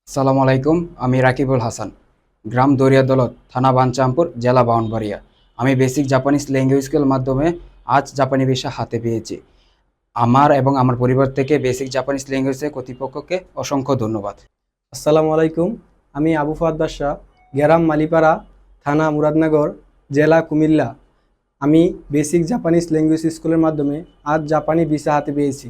আসসালামু আলাইকুম। আমি রাকিবুল হাসান, গ্রাম দরিয়াদলত, থানা বাঞ্চামপুর, জেলা ব্রাহ্মণবাড়িয়া। আমি বেসিক জাপানিজ ল্যাঙ্গুয়েজ স্কুলের মাধ্যমে আজ জাপানি ভাষা হাতে পেয়েছি। আমার এবং আমার পরিবার থেকে বেসিক জাপানিজ ল্যাঙ্গুয়েজের কর্তৃপক্ষকে অসংখ্য ধন্যবাদ। আসসালামু আলাইকুম। আমি আবু ফাহাদ বাদশা, গ্রাম মালিপাড়া, থানা মুরাদনগর, জেলা কুমিল্লা। আমি বেসিক জাপানিজ ল্যাঙ্গুয়েজ স্কুলের মাধ্যমে আজ জাপানি ভিসা হাতে পেয়েছি।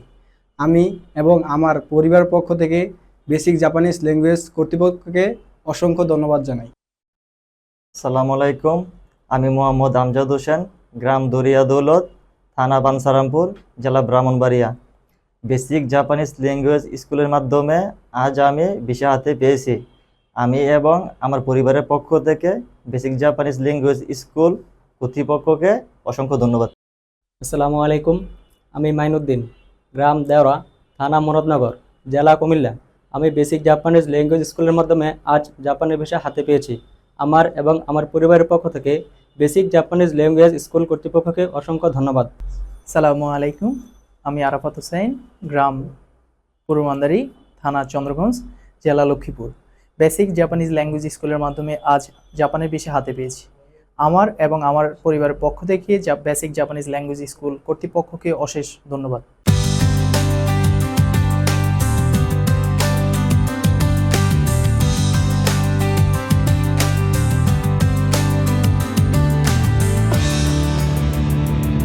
আমি এবং আমার পরিবার পক্ষ থেকে বেসিক জাপানিজ ল্যাঙ্গুয়েজ কর্তৃপক্ষকে অসংখ্য ধন্যবাদ জানাই। আসসালামু আলাইকুম। আমি মোহাম্মদ আমজাদ হোসেন, গ্রাম দরিয়া দৌলত, থানা বানসারামপুর, জেলা ব্রাহ্মণবাড়িয়া। বেসিক জাপানিজ ল্যাঙ্গুয়েজ স্কুলের মাধ্যমে আজ আমি ভিসা হাতে পেয়েছি। আমি এবং আমার পরিবারের পক্ষ থেকে বেসিক জাপানিজ ল্যাঙ্গুয়েজ স্কুল কর্তৃপক্ষকে অসংখ্য ধন্যবাদ। আসসালামু আলাইকুম। আমি মাইনুদ্দিন, গ্রাম দেওরা, থানা মুরাদনগর, জেলা কুমিল্লা। আমি বেসিক জাপানিজ ল্যাঙ্গুয়েজ স্কুলের মাধ্যমে আজ জাপানি ভাষা হাতে পেয়েছি। আমার এবং আমার পরিবারের পক্ষ থেকে বেসিক জাপানিজ ল্যাঙ্গুয়েজ স্কুল কর্তৃপক্ষকে অসংখ্য ধন্যবাদ। সালামু আলাইকুম। আমি আরাফাত হোসেন, গ্রাম পুরমান্দারি, থানা চন্দ্রগঞ্জ, জেলা লক্ষ্মীপুর। বেসিক জাপানিজ ল্যাঙ্গুয়েজ স্কুলের মাধ্যমে আজ জাপানের বিষয় হাতে পেয়েছি। আমার এবং আমার পরিবারের পক্ষ থেকে বেসিক জাপানিজ ল্যাঙ্গুয়েজ স্কুল কর্তৃপক্ষকে অশেষ ধন্যবাদ।